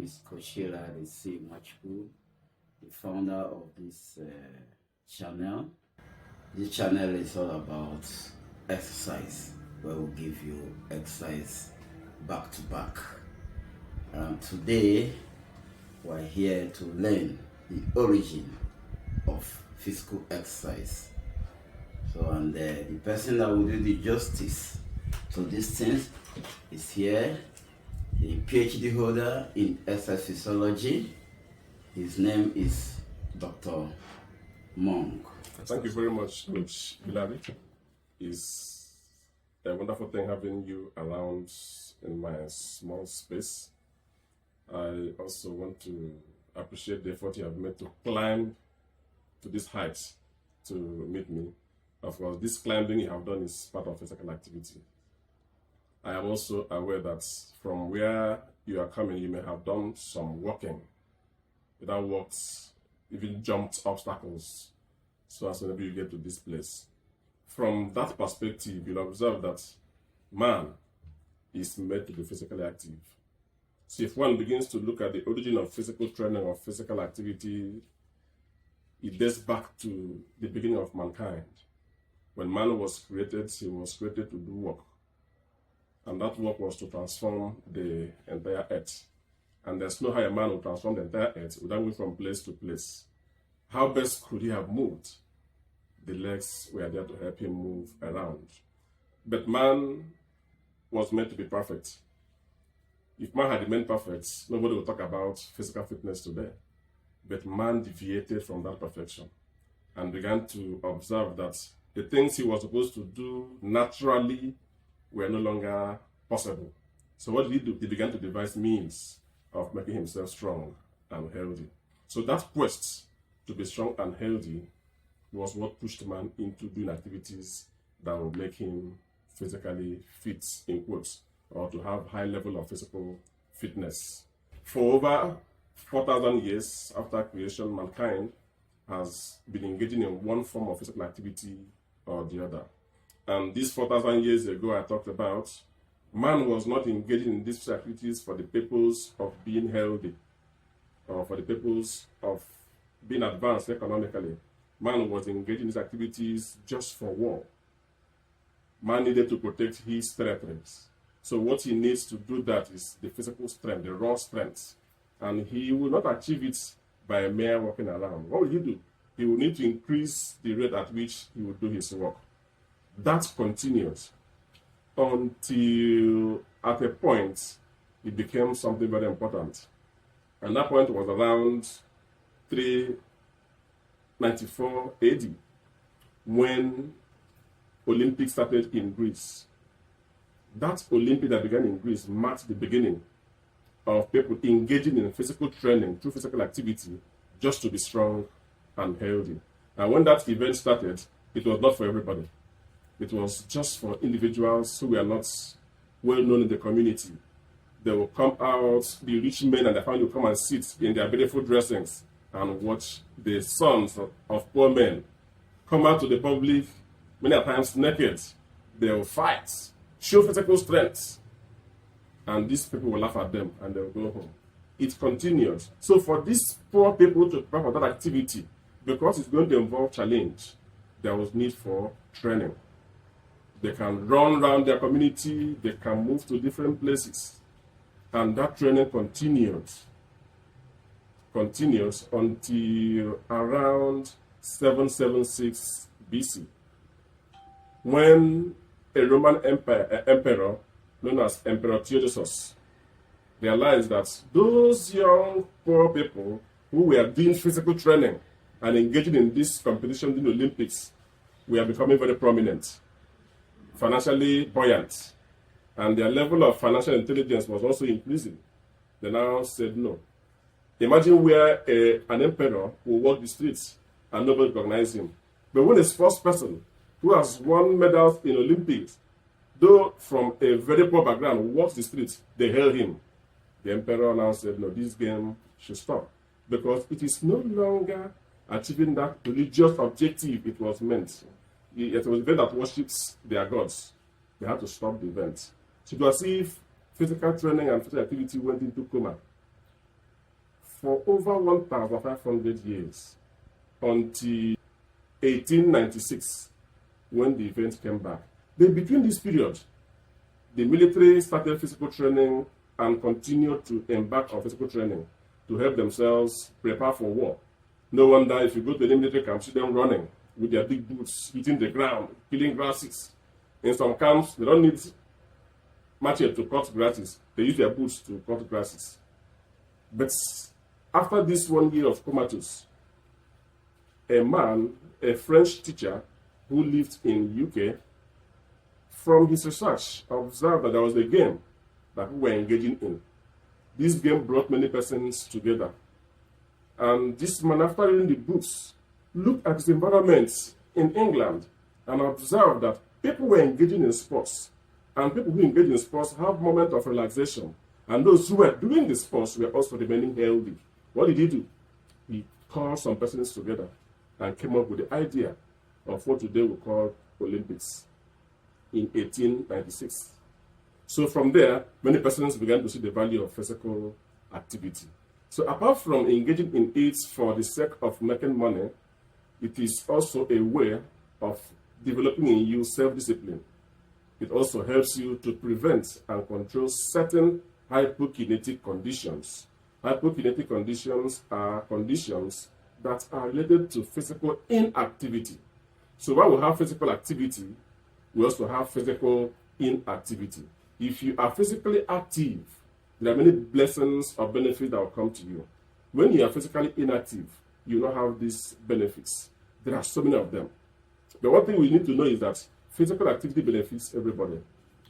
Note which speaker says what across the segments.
Speaker 1: is Koshila Machu, the founder of this channel. This channel is all about exercise, where we'll give you exercise back to back. Today, we're here to learn the origin of physical exercise. So, and the person that will do the justice to these things is here, the Ph.D. holder in exercise physiology. His name is Dr. Mong.
Speaker 2: Thank you very much, Coach Bilari. It's a wonderful thing having you around in my small space. I also want to appreciate the effort you have made to climb to this height to meet me. Of course, this climbing you have done is part of physical activity. I am also aware that from where you are coming, you may have done some walking. Without walked, even jumped obstacles, so as whenever you get to this place. From that perspective, you'll observe that man is made to be physically active. So if one begins to look at the origin of physical training or physical activity, it dates back to the beginning of mankind. When man was created, he was created to do work. And that work was to transform the entire earth. And there's no how a man will transform the entire earth without moving from place to place. How best could he have moved? The legs were there to help him move around. But man was meant to be perfect. If man had remained perfect, nobody would talk about physical fitness today. But man deviated from that perfection and began to observe that the things he was supposed to do naturally were no longer possible. So what did he do? He began to devise means of making himself strong and healthy. So that quest to be strong and healthy was what pushed man into doing activities that would make him physically fit, in quotes, or to have high level of physical fitness. For over 4,000 years after creation, mankind has been engaging in one form of physical activity or the other. And this 4,000 years ago I talked about, man was not engaging in these activities for the purpose of being healthy or for the purpose of being advanced economically. Man was engaging in these activities just for war. Man needed to protect his territories. So what he needs to do that is the physical strength, the raw strength. And he will not achieve it by mere walking around. What will he do? He will need to increase the rate at which he will do his work. That continues until at a point it became something very important. And that point was around 394 AD when Olympics started in Greece. That Olympic that began in Greece marked the beginning of people engaging in physical training through physical activity just to be strong and healthy. And when that event started, it was not for everybody. It was just for individuals who were not well known in the community. They will come out, the rich men and their family will come and sit in their beautiful dressings and watch the sons of poor men come out to the public, many times naked. They will fight, show physical strength, and these people will laugh at them and they will go home. It continued. So for these poor people to prepare for that activity, because it's going to involve challenge, there was need for training. They can run around their community, they can move to different places. And that training continues until around 776 BC, when a Roman emperor known as Emperor Theodosius realized that those young poor people who were doing physical training and engaging in this competition in the Olympics were becoming very prominent, financially buoyant, and their level of financial intelligence was also increasing. They now said no. Imagine where an emperor will walk the streets and nobody recognizes him. But when this first person who has won medals in Olympics, though from a very poor background, walks the streets, they hail him. The emperor now said, no, this game should stop, because it is no longer achieving that religious objective it was meant. It was an event that worships their gods. They had to stop the event. So it was as if physical training and physical activity went into coma. for over 1,500 years until 1896 when the event came back. Then between this period, the military started physical training and continued to embark on physical training to help themselves prepare for war. No wonder if you go to the military camp, see them running with their big boots, hitting the ground, killing grasses. In some camps, they don't need machete to cut grasses. They use their boots to cut grasses. But after this 1 year of comatose, a man, a French teacher who lived in UK, from his research, observed that there was a game that we were engaging in. This game brought many persons together. And this man, after reading the books, looked at his environment in England and observed that people were engaging in sports. And people who engage in sports have moments of relaxation. And those who were doing the sports were also remaining healthy. What did he do? He called some persons together and came up with the idea of what today we call Olympics in 1896. So from there, many persons began to see the value of physical activity. So apart from engaging in it for the sake of making money, it is also a way of developing in you self-discipline. It also helps you to prevent and control certain hypokinetic conditions. Hypokinetic conditions are conditions that are related to physical inactivity. So while we have physical activity, we also have physical inactivity. If you are physically active, there are many blessings or benefits that will come to you. When you are physically inactive, you don't have these benefits. There are so many of them. But one thing we need to know is that physical activity benefits everybody.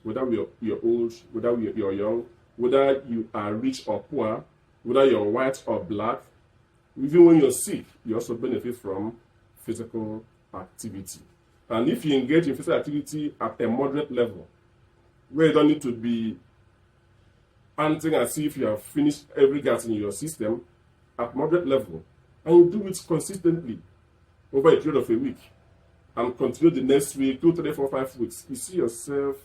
Speaker 2: Whether you're old, whether you're young, whether you are rich or poor, whether you're white or black, even when you're sick, you also benefit from physical activity. And if you engage in physical activity at a moderate level, where you don't need to be panting as if you have finished every gas in your system, at moderate level, and you do it consistently over a period of a week, and continue the next week, 2, 3, 4, 5 weeks, you see yourself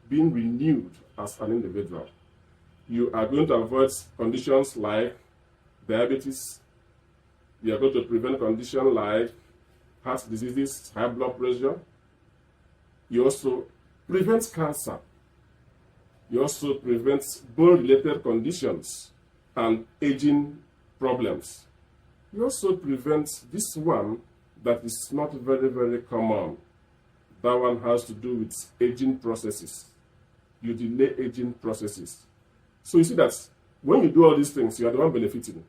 Speaker 2: being renewed as an individual. You are going to avoid conditions like diabetes. You are going to prevent conditions like heart diseases, high blood pressure. You also prevent cancer. You also prevent bone-related conditions and aging problems. You also prevent this one that is not very, very common. That one has to do with aging processes. You delay aging processes. So you see that when you do all these things, you are the one benefiting,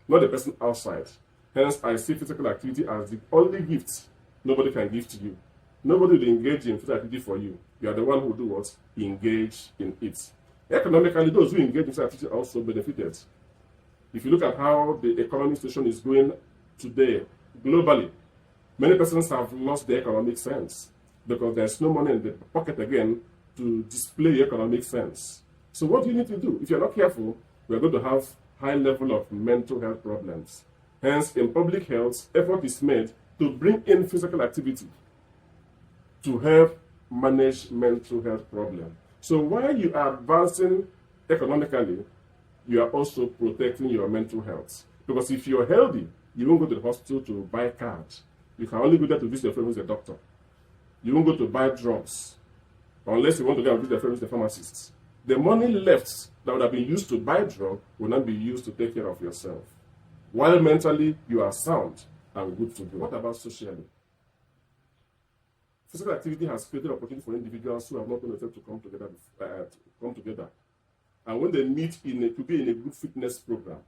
Speaker 2: not the person outside. Hence, I see physical activity as the only gift nobody can give to you. Nobody will engage in physical activity for you. You are the one who do what? Engage in it. Economically, those who engage in physical activity also benefited. If you look at how the economic situation is going today, globally, many persons have lost their economic sense because there's no money in the pocket again to display economic sense. So what do you need to do? If you're not careful, we're going to have high level of mental health problems. Hence, in public health, effort is made to bring in physical activity to help manage mental health problems. So while you are advancing economically, you are also protecting your mental health. Because if you're healthy, you won't go to the hospital to buy cards. You can only go there to visit your friend who's a doctor. You won't go to buy drugs unless you want to go and visit your friend who's a pharmacist. The money left that would have been used to buy drugs will not be used to take care of yourself. While mentally you are sound and good to go. What about socially? Physical activity has created opportunity for individuals who have not been able to come together. And when they meet to be in a group fitness program,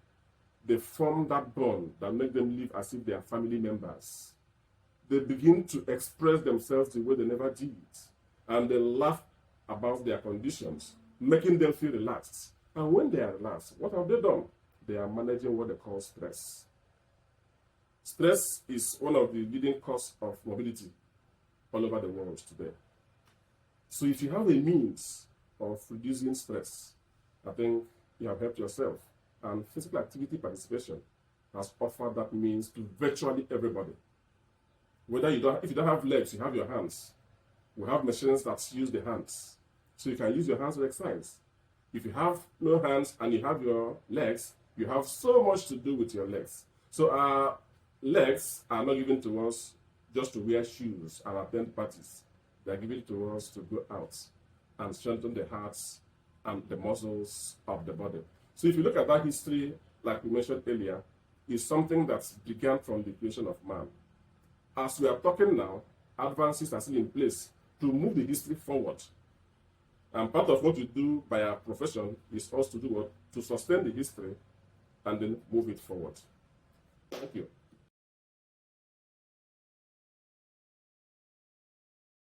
Speaker 2: they form that bond that makes them live as if they are family members. They begin to express themselves the way they never did. And they laugh about their conditions, making them feel relaxed. And when they are relaxed, what have they done? They are managing what they call stress. Stress is one of the leading causes of morbidity all over the world today. So if you have a means of reducing stress, I think you have helped yourself. And physical activity participation has offered that means to virtually everybody. If you don't have legs, you have your hands. We have machines that use the hands. So you can use your hands to exercise. If you have no hands and you have your legs, You have so much to do with your legs. So our legs are not given to us just to wear shoes and attend parties. They are given to us to go out and strengthen the hearts and the muscles of the body. So if you look at that history, like we mentioned earlier, is something that began from the creation of man. As we are talking now, advances are still in place to move the history forward. And part of what we do by our profession is also to do what? To sustain the history and then move it forward. Thank you.